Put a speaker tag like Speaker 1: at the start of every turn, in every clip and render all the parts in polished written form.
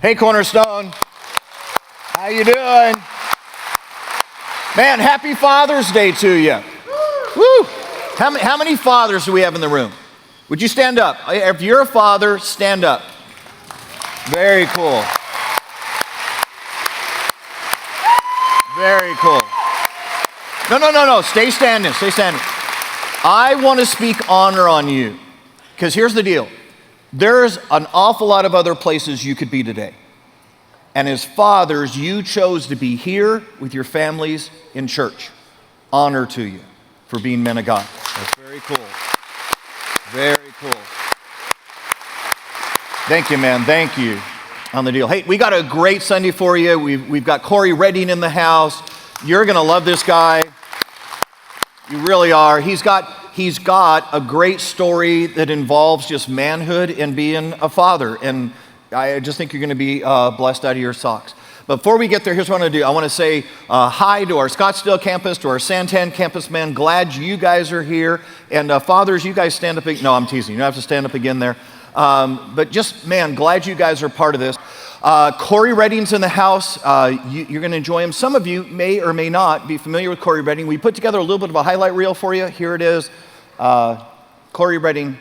Speaker 1: Hey, Cornerstone. How you doing? Man, happy Father's Day to you. Woo! How many fathers do we have in the room? Would you stand up? If you're a father, stand up. Very cool. Very cool. No. Stay standing. I want to speak honor on you. Because here's the deal. There's an awful lot of other places you could be today. And as fathers, you chose to be here with your families in church. Honor to you for being men of God. That's very cool. Very cool. Thank you, man. Thank you on the deal. Hey, we got a great Sunday for you. We've got Cory Redding in the house. You're going to love this guy. You really are. He's got a great story that involves just manhood and being a father. And I just think you're going to be blessed out of your socks. But before we get there, here's what I want to do. I want to say hi to our Scottsdale campus, to our Santan campus, man. Glad you guys are here. And fathers, you guys stand up. No, I'm teasing. You don't have to stand up again there. But just, man, glad you guys are part of this. Cory Redding's in the house. You're going to enjoy him. Some of you may or may not be familiar with Cory Redding. We put together a little bit of a highlight reel for you. Here it is. Cory Redding.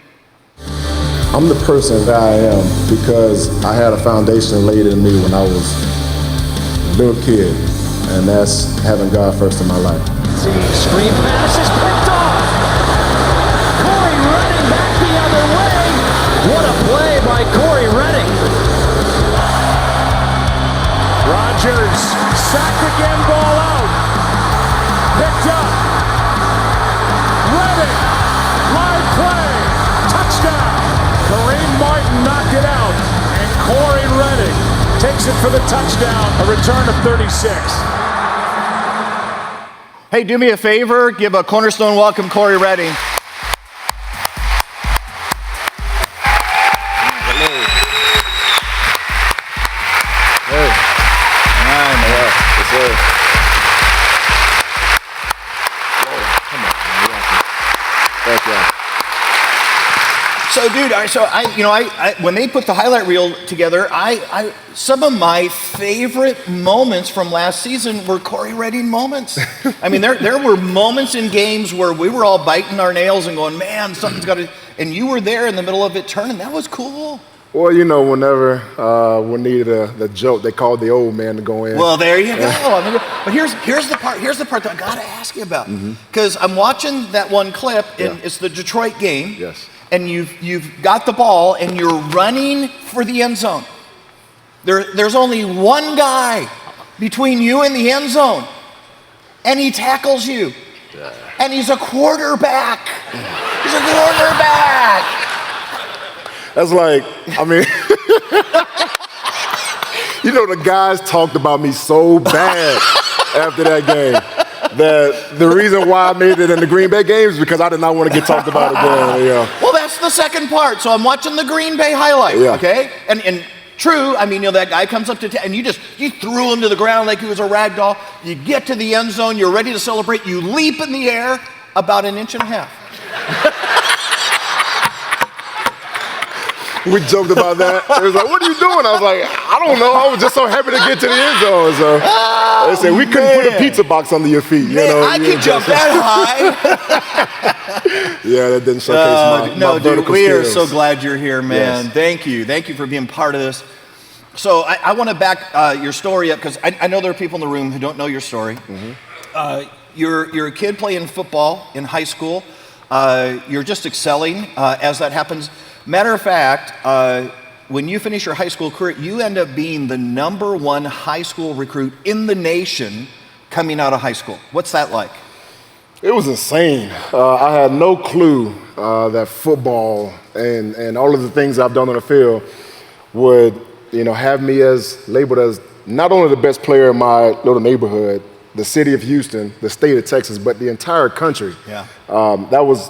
Speaker 2: I'm the person that I am because I had a foundation laid in me when I was a little kid, and that's having God first in my life.
Speaker 3: Screen pass is picked off. Cory Redding back the other way. What a play by Cory Redding. Rodgers sacked again, ball out. Picked up. Redding, live play, touchdown. Kareem Martin knocked it out, and Cory Redding takes it for the touchdown, a return of 36.
Speaker 1: Hey, do me a favor, give a Cornerstone welcome, Cory Redding. So, dude, when they put the highlight reel together, some of my favorite moments from last season were Cory Redding moments. I mean, there were moments in games where we were all biting our nails and going, man, something's got to, and you were there in the middle of it turning. That was cool.
Speaker 2: Well, whenever we needed the joke, they called the old man to go in.
Speaker 1: Well, there you go. I mean, but here's the part that I got to ask you about. Because I'm watching that one clip, and it's the Detroit game.
Speaker 2: Yes.
Speaker 1: And you've got the ball, and you're running for the end zone. There's only one guy between you and the end zone, and he tackles you. Yeah. And he's a quarterback. He's a quarterback.
Speaker 2: That's like, the guys talked about me so bad after that game that the reason why I made it in the Green Bay games is because I did not want to get talked about again. Yeah.
Speaker 1: Well, that's the second part. So I'm watching the Green Bay highlight, okay? And true, that guy comes up to and you threw him to the ground like he was a rag doll. You get to the end zone, you're ready to celebrate, you leap in the air about an inch and a half.
Speaker 2: We joked about that. It was like, what are you doing? I was like, I don't know. I was just so happy to get to the end zone. So they said, we couldn't put a pizza box under your feet.
Speaker 1: I could jump that
Speaker 2: high. Yeah, that didn't showcase my vertical
Speaker 1: we
Speaker 2: skills.
Speaker 1: are so glad you're here, man.
Speaker 2: Yes.
Speaker 1: Thank you. Thank you for being part of this. So I want to back your story up because I know there are people in the room who don't know your story. You're a kid playing football in high school. You're just excelling as that happens. Matter of fact, when you finish your high school career, you end up being the #1 high school recruit in the nation coming out of high school. What's that like?
Speaker 2: It was insane. I had no clue that football and all of the things I've done on the field would, have me labeled as not only the best player in my little neighborhood, the city of Houston, the state of Texas, but the entire country.
Speaker 1: Yeah.
Speaker 2: That was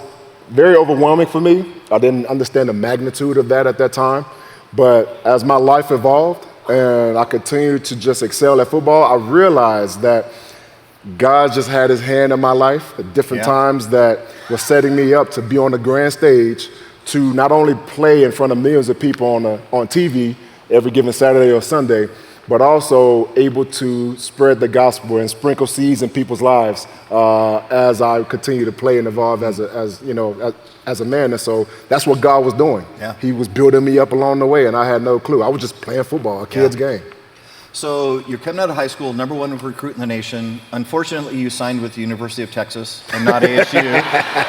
Speaker 2: very overwhelming for me. I didn't understand the magnitude of that at that time. But as my life evolved and I continued to just excel at football, I realized that God just had his hand in my life at different times that was setting me up to be on the grand stage to not only play in front of millions of people on TV, every given Saturday or Sunday, but also able to spread the gospel and sprinkle seeds in people's lives as I continue to play and evolve as a man. And so that's what God was doing.
Speaker 1: Yeah.
Speaker 2: He was building me up along the way, and I had no clue. I was just playing football, a kid's game.
Speaker 1: So you're coming out of high school, #1 recruit in the nation. Unfortunately, you signed with the University of Texas and not ASU,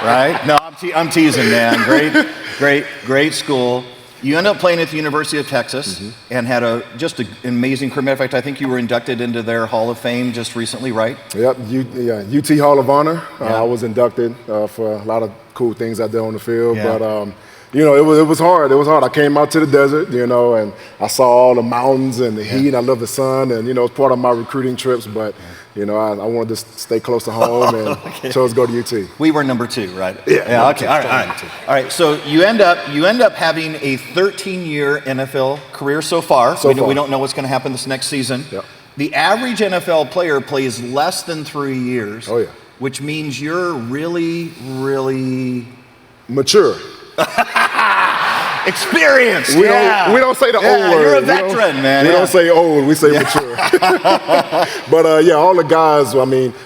Speaker 1: right? No, I'm teasing, man. Great school. You end up playing at the University of Texas and had just an amazing career. Matter of fact, I think you were inducted into their Hall of Fame just recently, right?
Speaker 2: Yep, UT Hall of Honor. I was inducted for a lot of cool things I did on the field, but it was hard. It was hard. I came out to the desert, and I saw all the mountains and the heat, and I love the sun, and it was part of my recruiting trips, but I wanted to stay close to home and chose to go to UT.
Speaker 1: We were #2, right?
Speaker 2: Yeah.
Speaker 1: Okay. All right. So you end up having a 13-year NFL career so far. We don't know what's going to happen this next season.
Speaker 2: Yep.
Speaker 1: The average NFL player plays less than 3 years.
Speaker 2: Oh, yeah.
Speaker 1: Which means you're really, really
Speaker 2: mature.
Speaker 1: Experienced.
Speaker 2: We don't say the old word.
Speaker 1: You're a veteran, man.
Speaker 2: We don't say old. We say mature. But all the guys.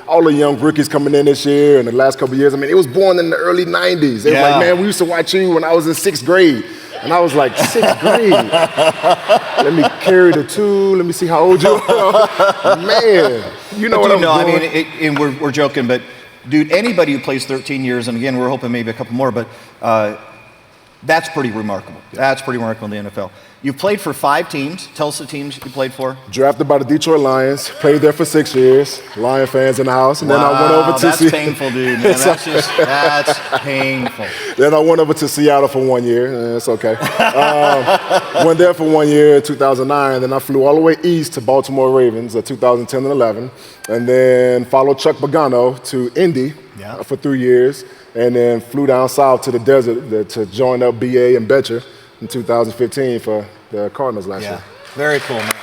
Speaker 2: All the young rookies coming in this year and the last couple of years. It was born in the early '90s. They were like, man, we used to watch you when I was in 6th grade. And I was like, 6th grade? Let me carry the 2. Let me see how old you are. Man, you know what I'm doing.
Speaker 1: And we're joking, but dude, anybody who plays 13 years, and again, we're hoping maybe a couple more, but that's pretty remarkable. Yeah. That's pretty remarkable in the NFL. You've played for 5 teams. Tell us the teams you played for.
Speaker 2: Drafted by the Detroit Lions. Played there for 6 years. Lion fans in the house. And then I went over to
Speaker 1: that's painful, dude. Man. That's painful.
Speaker 2: Then I went over to Seattle for 1 year. It's okay. Went there for 1 year, 2009. Then I flew all the way east to Baltimore Ravens, 2010 and 11. And then followed Chuck Pagano to Indy for 3 years. And then flew down south to the desert to join up BA and Betcher in 2015 for the Cardinals last year.
Speaker 1: Very cool, man.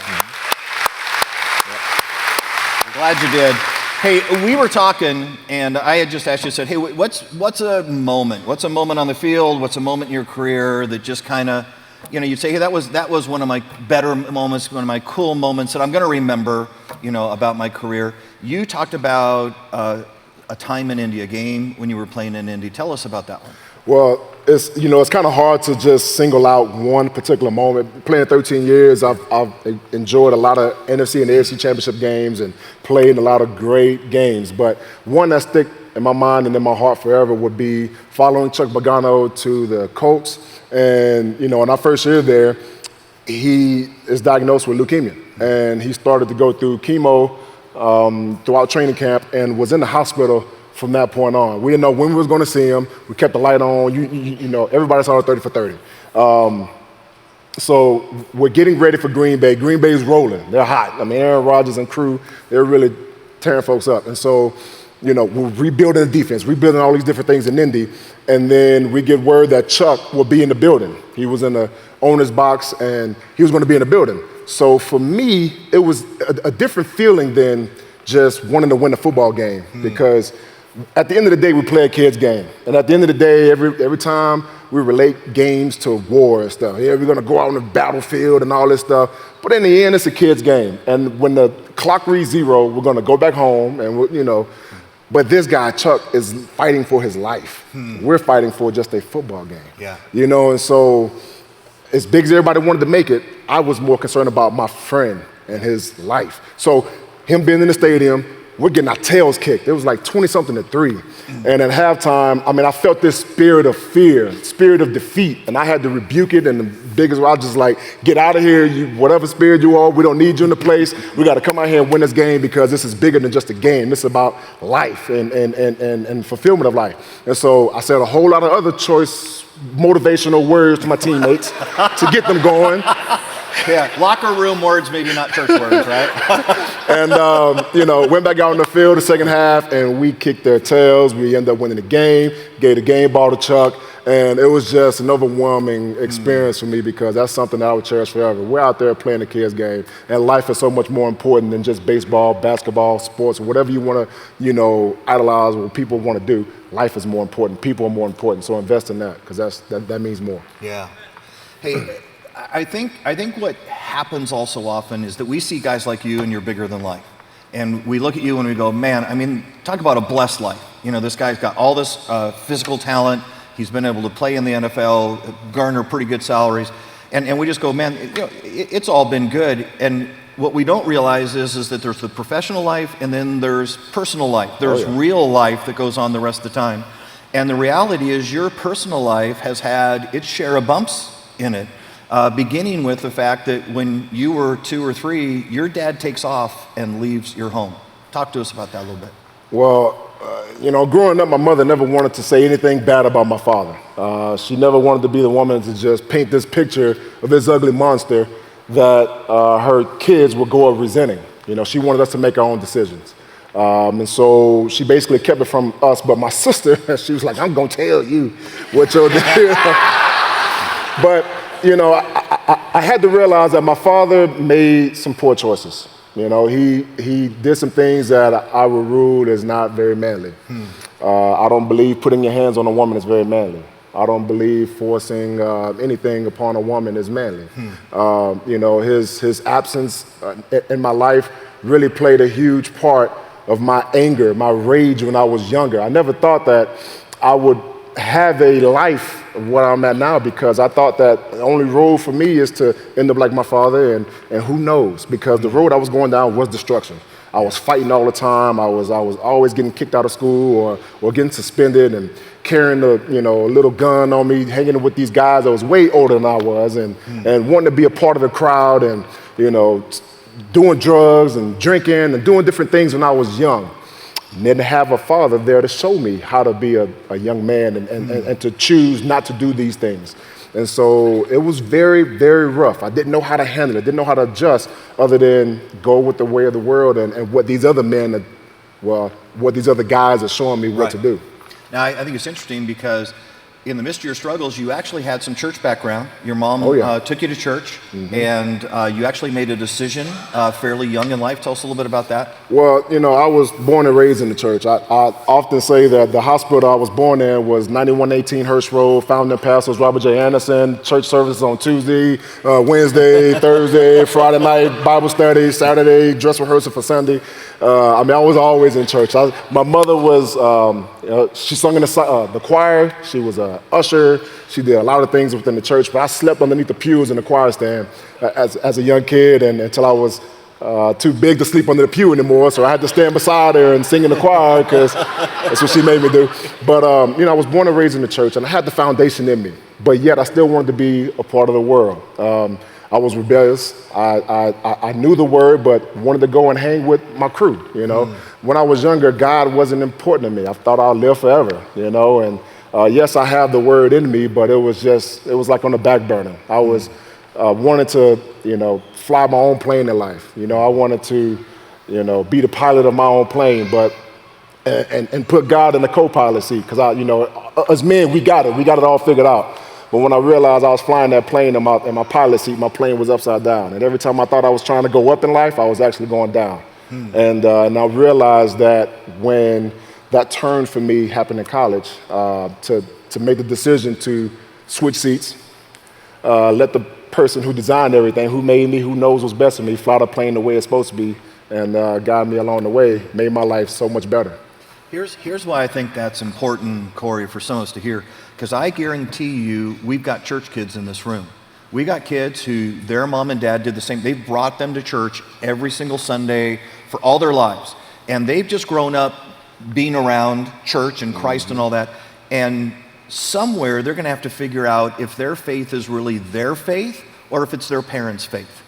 Speaker 1: I'm glad you did. Hey, we were talking, and I had just asked you, said, hey, what's a moment? What's a moment on the field? What's a moment in your career that just kind of, you'd say, hey, that was one of my better moments, one of my cool moments that I'm going to remember, about my career. You talked about a time in Indy, a game when you were playing in Indy. Tell us about that one.
Speaker 2: Well, it's kind of hard to just single out one particular moment. Playing 13 years, I've enjoyed a lot of NFC and AFC championship games and played in a lot of great games. But one that stick in my mind and in my heart forever would be following Chuck Pagano to the Colts. And, in our first year there, he is diagnosed with leukemia. And he started to go through chemo throughout training camp and was in the hospital from that point on. We didn't know when we was going to see him. We kept the light on. Everybody saw 30 for 30. So we're getting ready for Green Bay. Green Bay's rolling. They're hot. Aaron Rodgers and crew, they're really tearing folks up. And so, we're rebuilding the defense, rebuilding all these different things in Indy. And then we get word that Chuck will be in the building. He was in the owner's box, and he was going to be in the building. So for me, it was a different feeling than just wanting to win a football game because at the end of the day, we play a kid's game. And at the end of the day, every time we relate games to war and stuff. Yeah, we're going to go out on the battlefield and all this stuff. But in the end, it's a kid's game. And when the clock reads 0, we're going to go back home and, But this guy, Chuck, is fighting for his life. We're fighting for just a football game.
Speaker 1: Yeah.
Speaker 2: And so as big as everybody wanted to make it, I was more concerned about my friend and his life. So him being in the stadium, we're getting our tails kicked. It was like 20-something to 3. And at halftime, I felt this spirit of fear, spirit of defeat, and I had to rebuke it. And the biggest, I was just like, get out of here, whatever spirit you are, we don't need you in the place. We got to come out here and win this game because this is bigger than just a game. It's about life and fulfillment of life. And so I said a whole lot of other choice, motivational words to my teammates to get them going.
Speaker 1: Yeah, locker room words, maybe not church words, right?
Speaker 2: And, went back out on the field the second half, and we kicked their tails. We ended up winning the game, gave the game ball to Chuck, and it was just an overwhelming experience for me because that's something that I would cherish forever. We're out there playing the kids' game, and life is so much more important than just baseball, basketball, sports, whatever you want to, idolize or what people want to do. Life is more important. People are more important, so invest in that because that means more.
Speaker 1: Yeah. Hey, I think what happens also often is that we see guys like you and you're bigger than life. And we look at you and we go, man, I mean, talk about a blessed life. You know, this guy's got all this physical talent. He's been able to play in the NFL, garner pretty good salaries. And we just go, man, you know, it's all been good. And what we don't realize is that there's the professional life and then there's personal life. There's real life that goes on the rest of the time. And the reality is your personal life has had its share of bumps in it, beginning with the fact that when you were 2 or 3, your dad takes off and leaves your home. Talk to us about that a little bit.
Speaker 2: Well, you know, growing up, my mother never wanted to say anything bad about my father. She never wanted to be the woman to just paint this picture of this ugly monster that her kids would go up resenting. You know, she wanted us to make our own decisions. And so she basically kept it from us, but my sister, she was like, I'm gonna tell you what you'll do. But, you know, I had to realize that my father made some poor choices. You know, he did some things that I would rule as not very manly. I don't believe putting your hands on a woman is very manly. I don't believe forcing anything upon a woman is manly. You know, his absence in my life really played a huge part of my anger, my rage when I was younger. I never thought that I would have a life of what I'm at now because I thought that the only road for me is to end up like my father, and who knows, because the road I was going down was destruction. I was fighting all the time. I was always getting kicked out of school or getting suspended and carrying a little gun on me, hanging with these guys that was way older than I was, and wanting to be a part of the crowd, and doing drugs and drinking and doing different things when I was young. And then to have a father there to show me how to be a young man and to choose not to do these things. And so it was very, very rough. I didn't know how to handle it, didn't know how to adjust other than go with the way of the world and what these other men, what these other guys are showing me what to do.
Speaker 1: Now, I think it's interesting because in the midst of your struggles, you actually had some church background. Your mom took you to church, and you actually made a decision fairly young in life. Tell us a little bit about that.
Speaker 2: Well, I was born and raised in the church. I often say that the hospital I was born in was 9118 Hirsch Road. Founding pastor was Robert J. Anderson. Church services on Tuesday, Wednesday, Thursday, Friday night, Bible study, Saturday, dress rehearsal for Sunday. I was always in church. My mother was, she sung in the choir. She was a usher. She did a lot of things within the church, but I slept underneath the pews in the choir stand as a young kid, and until I was too big to sleep under the pew anymore, so I had to stand beside her and sing in the choir because that's what she made me do. But I was born and raised in the church, and I had the foundation in me, but yet I still wanted to be a part of the world. I was rebellious. I knew the word, but wanted to go and hang with my crew. When I was younger, God wasn't important to me. I thought I'd live forever. And yes, I have the word in me, but it was like on the back burner. I was wanted to, fly my own plane in life. I wanted to, be the pilot of my own plane, but and put God in the co-pilot seat, because as men, we got it all figured out. But when I realized I was flying that plane in my pilot seat, my plane was upside down. And every time I thought I was trying to go up in life, I was actually going down. And I realized that when that turn for me happened in college, to make the decision to switch seats, let the person who designed everything, who made me, who knows what's best for me, fly the plane the way it's supposed to be, and guide me along the way, made my life so much better.
Speaker 1: Here's why I think that's important, Cory, for some of us to hear, because I guarantee you we've got church kids in this room. We got kids who their mom and dad did the same. They brought them to church every single Sunday for all their lives, and they've just grown up being around church and Christ and all that, and somewhere they're going to have to figure out if their faith is really their faith or if it's their parents' faith.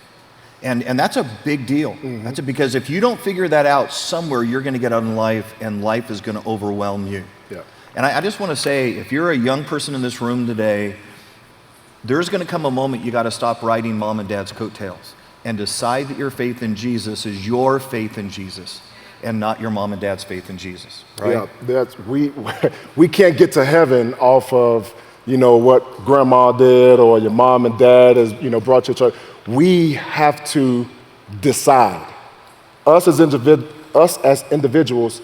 Speaker 1: And that's a big deal. That's because if you don't figure that out, somewhere you're going to get out in life, and life is going to overwhelm you.
Speaker 2: Yeah.
Speaker 1: And I just want to say, if you're a young person in this room today, there's going to come a moment you got to stop riding mom and dad's coattails and decide that your faith in Jesus is your faith in Jesus and not your mom and dad's faith in Jesus. Right?
Speaker 2: Yeah, we can't get to heaven off of what grandma did or your mom and dad has brought you to church. We have to decide. Us as individuals,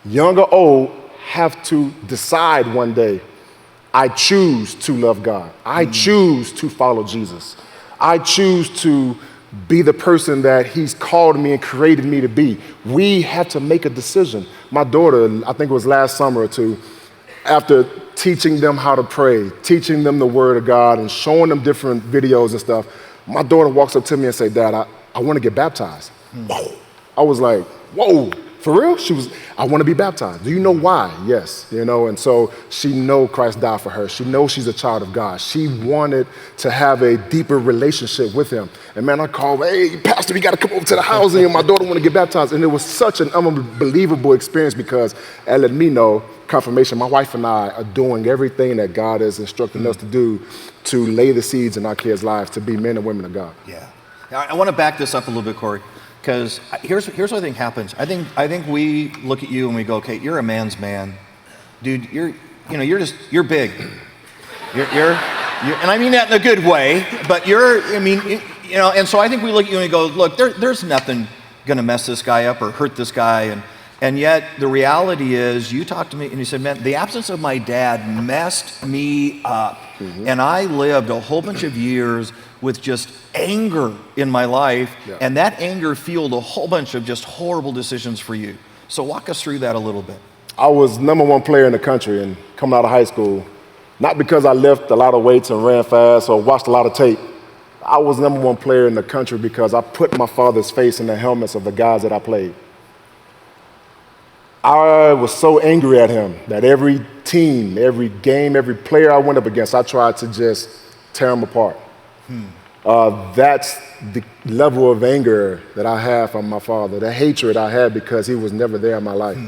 Speaker 2: young or old, have to decide one day, I choose to love God. I choose to follow Jesus. I choose to be the person that he's called me and created me to be. We have to make a decision. My daughter, I think it was last summer or two, after teaching them how to pray, teaching them the word of God and showing them different videos and stuff, my daughter walks up to me and said, Dad, I want to get baptized. Whoa. I was like, whoa, for real? She was, I want to be baptized. Do you know why? Yes, and so she knows Christ died for her. She knows she's a child of God. She wanted to have a deeper relationship with him. And man, I called, hey, Pastor, we got to come over to the house and my daughter want to get baptized. And it was such an unbelievable experience because it let me know, confirmation, my wife and I are doing everything that God is instructing us to do to lay the seeds in our kids' lives to be men and women of God.
Speaker 1: Yeah. Now, I want to back this up a little bit, Cory, because here's what I think happens. I think we look at you and we go, okay, you're a man's man, dude. You're big. You're and I mean that in a good way. But and so I think we look at you and we go, look, there's nothing gonna mess this guy up or hurt this guy, and yet the reality is, you talked to me and you said, man, the absence of my dad messed me up, and I lived a whole bunch of years with just anger in my life, and that anger fueled a whole bunch of just horrible decisions for you. So walk us through that a little bit.
Speaker 2: I was #1 player in the country and coming out of high school, not because I lifted a lot of weights and ran fast or watched a lot of tape. I was #1 player in the country because I put my father's face in the helmets of the guys that I played. I was so angry at him that every team, every game, every player I went up against, I tried to just tear him apart. That's the level of anger that I have from my father, the hatred I had because he was never there in my life.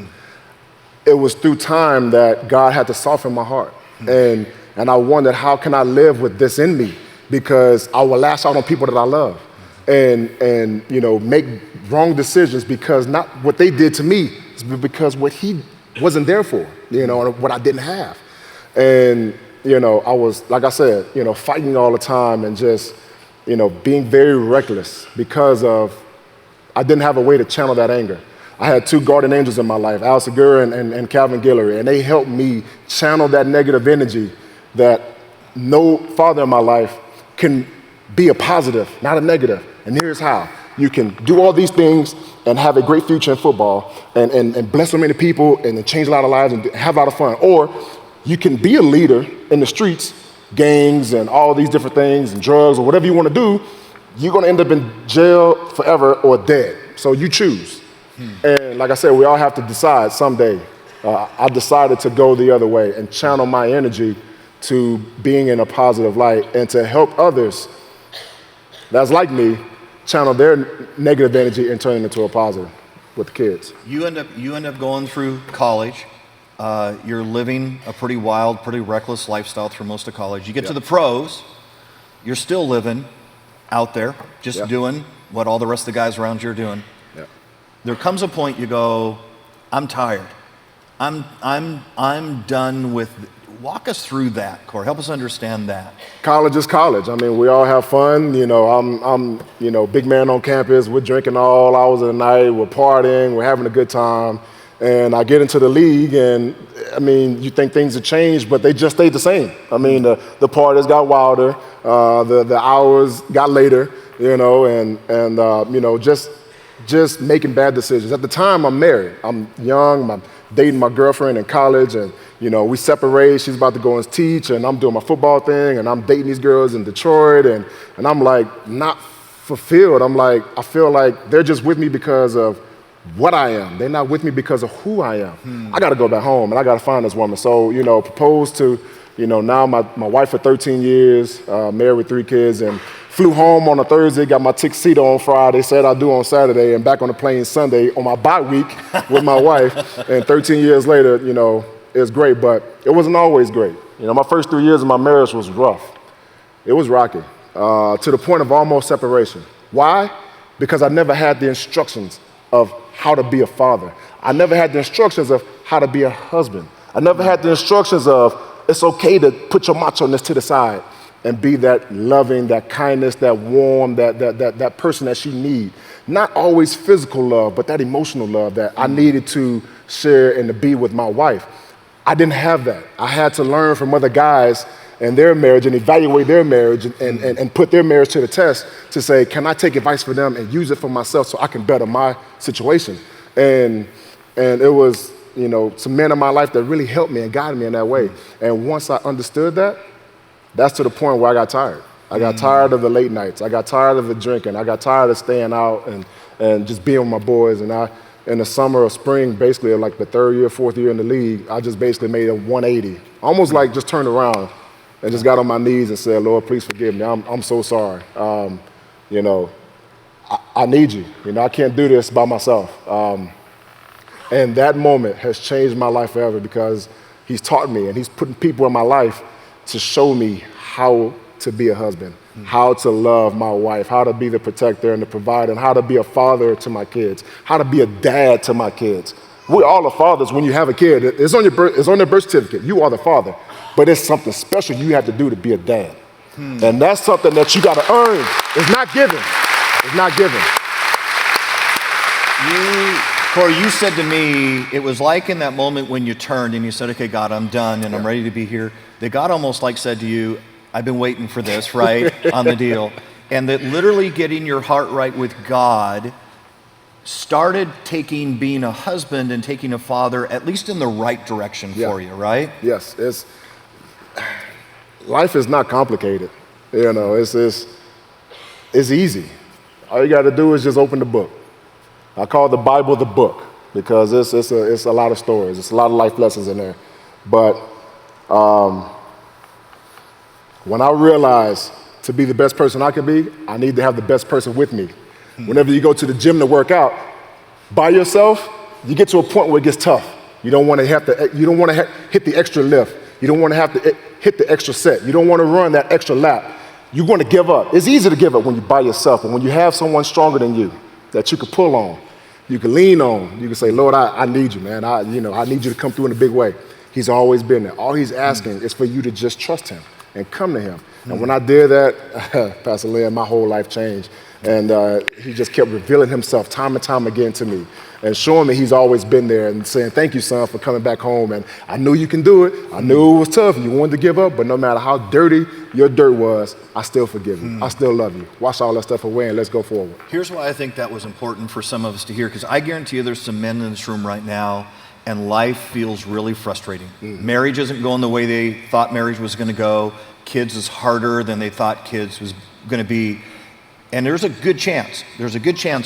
Speaker 2: It was through time that God had to soften my heart. And I wondered, how can I live with this in me? Because I will lash out on people that I love and make wrong decisions because not what they did to me, but because what he wasn't there for, what I didn't have. And, I was, like I said, fighting all the time and just, being very reckless because I didn't have a way to channel that anger. I had 2 guardian angels in my life, Al Segura and Calvin Guillory, and they helped me channel that negative energy that no father in my life can be a positive, not a negative. And here's how. You can do all these things and have a great future in football and bless so many people and change a lot of lives and have a lot of fun. Or you can be a leader in the streets, gangs and all these different things and drugs or whatever you want to do. You're going to end up in jail forever or dead. So you choose. And like I said, we all have to decide someday. I decided to go the other way and channel my energy to being in a positive light and to help others that's like me channel their negative energy and turn it into a positive with the kids.
Speaker 1: You end up going through college. You're living a pretty wild, pretty reckless lifestyle through most of college. You get to the pros. You're still living out there, just doing what all the rest of the guys around you are doing. There comes a point you go, I'm tired. I'm done with. Walk us through that, Cory. Help us understand that.
Speaker 2: College is college. I mean, we all have fun. I'm big man on campus. We're drinking all hours of the night. We're partying. We're having a good time. And I get into the league, and I mean, you think things have changed, but they just stayed the same. I mean, the parties got wilder. The hours got later. Just making bad decisions. At the time, I'm married. I'm young. I'm dating my girlfriend in college, and we separate. She's about to go and teach, and I'm doing my football thing, and I'm dating these girls in Detroit, and I'm like not fulfilled. I'm like, I feel like they're just with me because of what I am. They're not with me because of who I am. I got to go back home, and I got to find this woman. So proposed to now my wife for 13 years, married with 3 kids, and flew home on a Thursday, got my tuxedo on Friday, said I do on Saturday, and back on the plane Sunday on my bye week with my wife. And 13 years later, it was great, but it wasn't always great. My first 3 years of my marriage was rough. It was rocky, to the point of almost separation. Why? Because I never had the instructions of how to be a father. I never had the instructions of how to be a husband. I never had the instructions of it's okay to put your macho-ness to the side and be that loving, that kindness, that warm, that person that she needs. Not always physical love, but that emotional love that I needed to share and to be with my wife. I didn't have that. I had to learn from other guys in their marriage and evaluate their marriage and put their marriage to the test to say, can I take advice from them and use it for myself so I can better my situation? And it was, some men in my life that really helped me and guided me in that way. And once I understood that, that's to the point where I got tired. I got tired of the late nights. I got tired of the drinking. I got tired of staying out and just being with my boys. And in the summer or spring, basically, like the third year, fourth year in the league, I just basically made a 180. Almost like just turned around and just got on my knees and said, Lord, please forgive me. I'm so sorry. I need you. I can't do this by myself. And that moment has changed my life forever because he's taught me and he's putting people in my life to show me how to be a husband, how to love my wife, how to be the protector and the provider, and how to be a father to my kids, how to be a dad to my kids. We all are fathers when you have a kid. It's on your birth certificate. You are the father. But it's something special you have to do to be a dad. And that's something that you got to earn. It's not given. It's not given.
Speaker 1: Cory, you said to me, it was like in that moment when you turned and you said, okay, God, I'm done and I'm ready to be here, that God almost like said to you, I've been waiting for this, right, on the deal. And that literally getting your heart right with God started taking being a husband and taking a father, at least in the right direction for you, right?
Speaker 2: Yes, life is not complicated. It's easy. All you got to do is just open the book. I call the Bible the book because it's a lot of stories. It's a lot of life lessons in there. But when I realized to be the best person I can be, I need to have the best person with me. Whenever you go to the gym to work out, by yourself, you get to a point where it gets tough. You don't want to hit the extra lift. You don't want to have to hit the extra set. You don't want to run that extra lap. You want to give up. It's easy to give up when you're by yourself, but when you have someone stronger than you that you can pull on, you can lean on, you can say, Lord, I need you, man. I need you to come through in a big way. He's always been there. All he's asking is for you to just trust him and come to him. And when I did that, Pastor Linn, my whole life changed. And he just kept revealing himself time and time again to me and showing me he's always been there and saying, thank you, son, for coming back home. And I knew you can do it. I knew it was tough and you wanted to give up, but no matter how dirty your dirt was, I still forgive you. I still love you. Wash all that stuff away and let's go forward.
Speaker 1: Here's why I think that was important for some of us to hear, because I guarantee you there's some men in this room right now and life feels really frustrating. Marriage isn't going the way they thought marriage was going to go. Kids is harder than they thought kids was going to be. And there's a good chance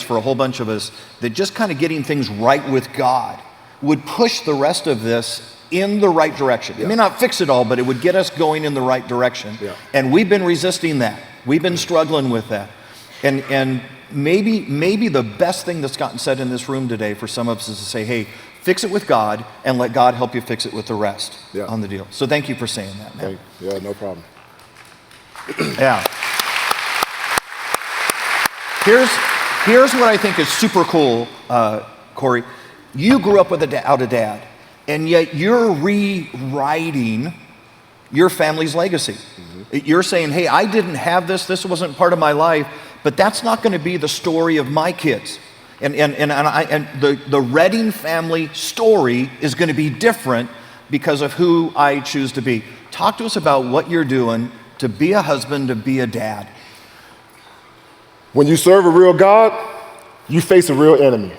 Speaker 1: for a whole bunch of us that just kind of getting things right with God would push the rest of this in the right direction. It may not fix it all, but it would get us going in the right direction. And we've been resisting that. We've been struggling with that. And maybe the best thing that's gotten said in this room today for some of us is to say, hey, fix it with God and let God help you fix it with the rest on the deal. So thank you for saying that, man.
Speaker 2: Yeah, no problem.
Speaker 1: Here's what I think is super cool, Cory. You grew up without a dad, and yet you're rewriting your family's legacy. You're saying, hey, I didn't have this wasn't part of my life, but that's not going to be the story of my kids. And the Redding family story is going to be different because of who I choose to be. Talk to us about what you're doing to be a husband, to be a dad.
Speaker 2: When you serve a real God, you face a real enemy,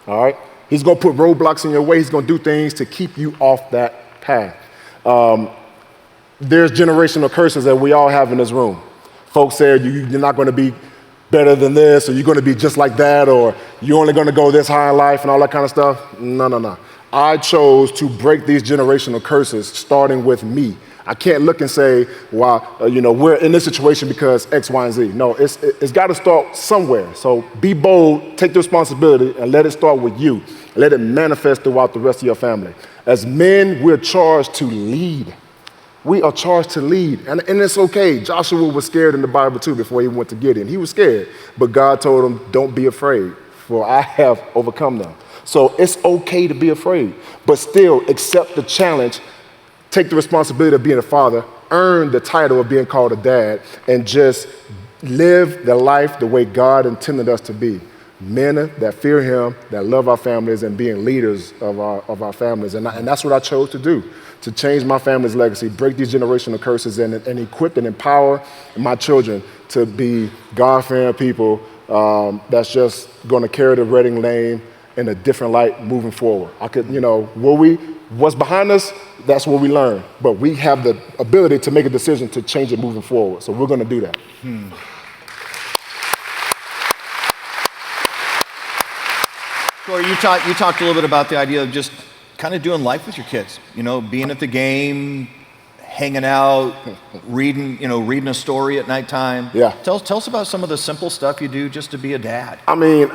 Speaker 2: all right? He's going to put roadblocks in your way. He's going to do things to keep you off that path. There's generational curses that we all have in this room. Folks say you're not going to be better than this, or you're going to be just like that, or you're only going to go this high in life and all that kind of stuff. No. I chose to break these generational curses starting with me. I can't look and say, well, we're in this situation because X, Y, and Z. No, it's got to start somewhere. So be bold, take the responsibility, and let it start with you. Let it manifest throughout the rest of your family. As men, we're charged to lead. We are charged to lead, and it's okay. Joshua was scared in the Bible too before he went to Gideon. He was scared, but God told him, don't be afraid, for I have overcome them. So it's okay to be afraid, but still accept the challenge. Take the responsibility of being a father, earn the title of being called a dad, and just live the life the way God intended us to be. men that fear him, that love our families, and being leaders of our families. And that's what I chose to do, to change my family's legacy, break these generational curses, and equip and empower my children to be God-fearing people that's just going to carry the Reading name in a different light moving forward. What's behind us, that's what we learn. But we have the ability to make a decision to change it moving forward. So we're going to do that.
Speaker 1: Cory, you talked a little bit about the idea of just kind of doing life with your kids. Being at the game, hanging out, reading a story at nighttime.
Speaker 2: Yeah.
Speaker 1: Tell us about some of the simple stuff you do just to be a dad.
Speaker 2: I mean,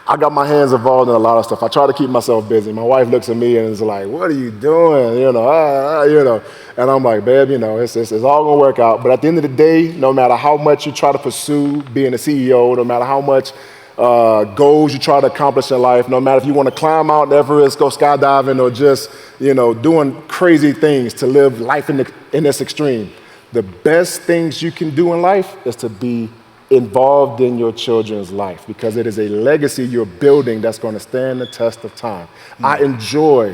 Speaker 2: I got my hands involved in a lot of stuff. I try to keep myself busy. My wife looks at me and is like, "What are you doing?" And I'm like, "Babe, it's all gonna work out." But at the end of the day, no matter how much you try to pursue being a CEO, no matter how much goals you try to accomplish in life, no matter if you want to climb Mount Everest, go skydiving, or just doing crazy things to live life in this extreme, the best things you can do in life is to be involved in your children's life, because it is a legacy you're building that's going to stand the test of time. I enjoy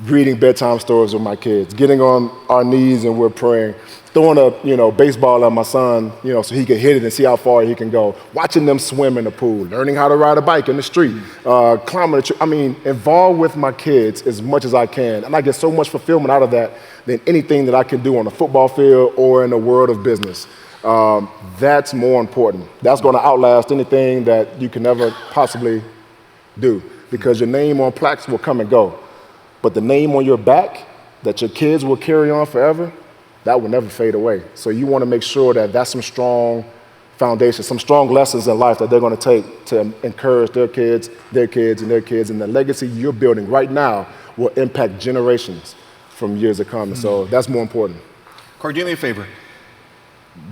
Speaker 2: reading bedtime stories with my kids, getting on our knees and we're praying, throwing a baseball at my son, so he can hit it and see how far he can go, watching them swim in the pool, learning how to ride a bike in the street, climbing a tree. I mean, involved with my kids as much as I can. And I get so much fulfillment out of that than anything that I can do on a football field or in the world of business. That's more important. That's going to outlast anything that you can ever possibly do, because your name on plaques will come and go. But the name on your back that your kids will carry on forever, that will never fade away. So you want to make sure that that's some strong foundation, some strong lessons in life that they're going to take to encourage their kids, and their kids. And the legacy you're building right now will impact generations from years to come. So that's more important.
Speaker 1: Cory, do me a favor.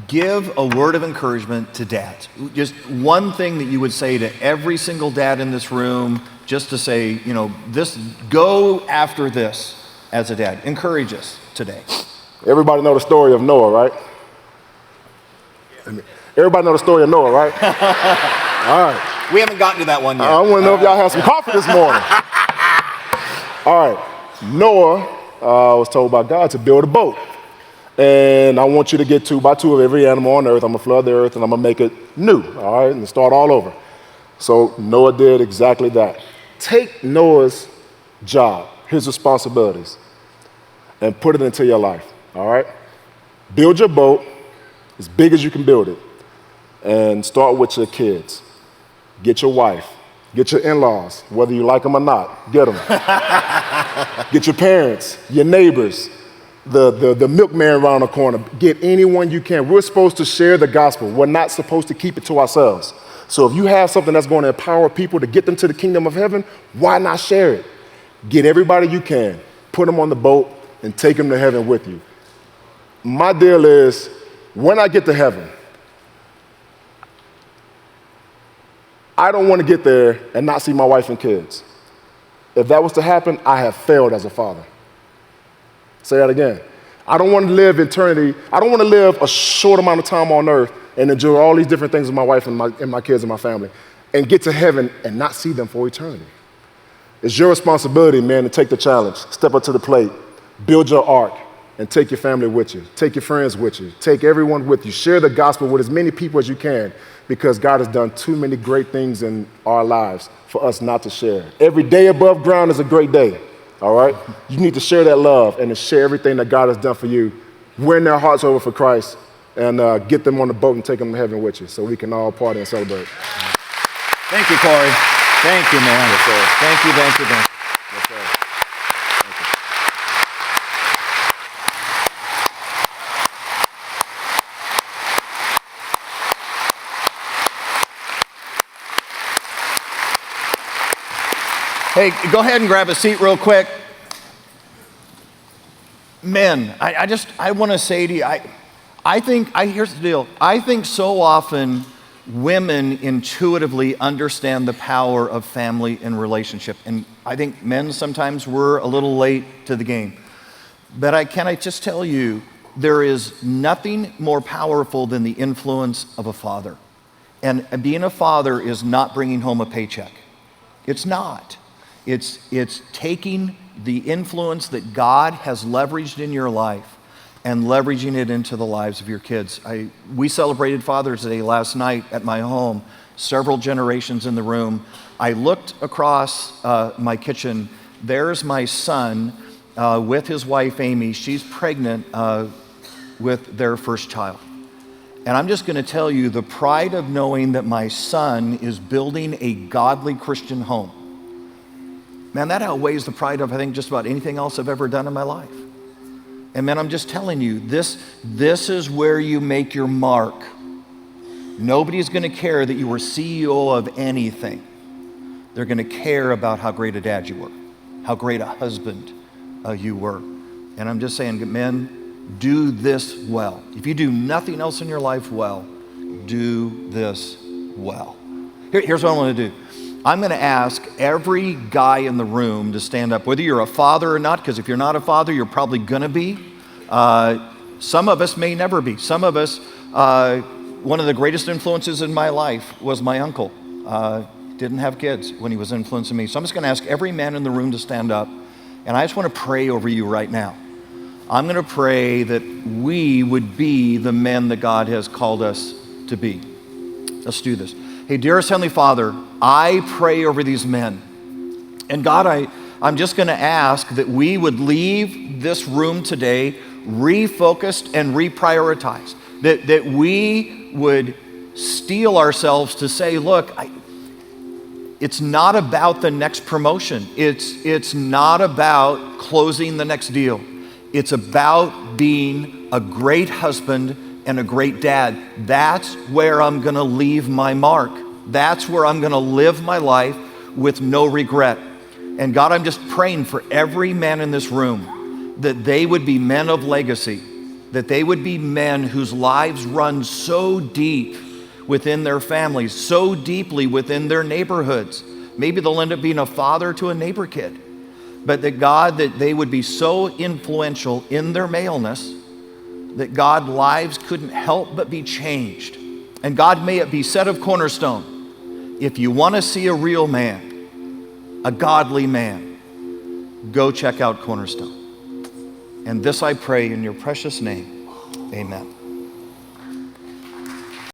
Speaker 1: Give a word of encouragement to dads. Just one thing that you would say to every single dad in this room, just to say, go after this as a dad. Encourage us today.
Speaker 2: Everybody know the story of Noah, right? Everybody know the story of Noah, right? All right.
Speaker 1: We haven't gotten to that one yet.
Speaker 2: I want to know if y'all had some coffee this morning. All right. Noah was told by God to build a boat. And I want you to get 2 by 2 of every animal on earth. I'm going to flood the earth and I'm going to make it new, all right, and start all over. So Noah did exactly that. Take Noah's job, his responsibilities, and put it into your life, all right? Build your boat as big as you can build it, and start with your kids. Get your wife. Get your in-laws, whether you like them or not. Get them. Get your parents, your neighbors, the milkman around the corner. Get anyone you can. We're supposed to share the gospel. We're not supposed to keep it to ourselves. So if you have something that's going to empower people to get them to the kingdom of heaven, why not share it? Get everybody you can, put them on the boat, and take them to heaven with you. My deal is, when I get to heaven, I don't want to get there and not see my wife and kids. If that was to happen, I have failed as a father. Say that again. I don't want to live eternity. I don't want to live a short amount of time on earth and enjoy all these different things with my wife and my kids and my family, and get to heaven and not see them for eternity. It's your responsibility, man, to take the challenge, step up to the plate, build your ark, and take your family with you. Take your friends with you. Take everyone with you. Share the gospel with as many people as you can, because God has done too many great things in our lives for us not to share. Every day above ground is a great day, all right? You need to share that love and to share everything that God has done for you. Win their hearts over for Christ, and get them on the boat and take them to heaven with you so we can all party and celebrate.
Speaker 1: Thank you, Cory. Thank you, man.
Speaker 2: Yes, sir.
Speaker 1: Thank you.
Speaker 2: Yes, sir.
Speaker 1: Hey, go ahead and grab a seat real quick. Men, I want to say to you, here's the deal. I think so often women intuitively understand the power of family and relationship. And I think men sometimes we're a little late to the game. But can I just tell you, there is nothing more powerful than the influence of a father. And being a father is not bringing home a paycheck. It's not. It's taking the influence that God has leveraged in your life and leveraging it into the lives of your kids. We celebrated Father's Day last night at my home, several generations in the room. I looked across my kitchen. There's my son with his wife, Amy. She's pregnant with their first child. And I'm just going to tell you the pride of knowing that my son is building a godly Christian home. Man, that outweighs the pride of, I think, just about anything else I've ever done in my life. And man, I'm just telling you, this is where you make your mark. Nobody's going to care that you were CEO of anything. They're going to care about how great a dad you were, how great a husband you were. And I'm just saying, men, do this well. If you do nothing else in your life well, do this well. Here's what I want to do. I'm going to ask every guy in the room to stand up, whether you're a father or not, because if you're not a father, you're probably going to be. Some of us may never be. Some of us, one of the greatest influences in my life was my uncle. Didn't have kids when he was influencing me. So I'm just going to ask every man in the room to stand up, and I just want to pray over you right now. I'm going to pray that we would be the men that God has called us to be. Let's do this. Hey, dearest Heavenly Father, I pray over these men. And God, I'm just going to ask that we would leave this room today refocused and reprioritized. That we would steel ourselves to say, look, it's not about the next promotion. It's not about closing the next deal. It's about being a great husband and a great dad. That's where I'm going to leave my mark. That's where I'm going to live my life with no regret. And God, I'm just praying for every man in this room that they would be men of legacy, that they would be men whose lives run so deep within their families, so deeply within their neighborhoods. Maybe they'll end up being a father to a neighbor kid. But that God, that they would be so influential in their maleness that God, lives couldn't help but be changed. And God, may it be said of Cornerstone, if you want to see a real man, a godly man, go check out Cornerstone. And this I pray in your precious name, amen.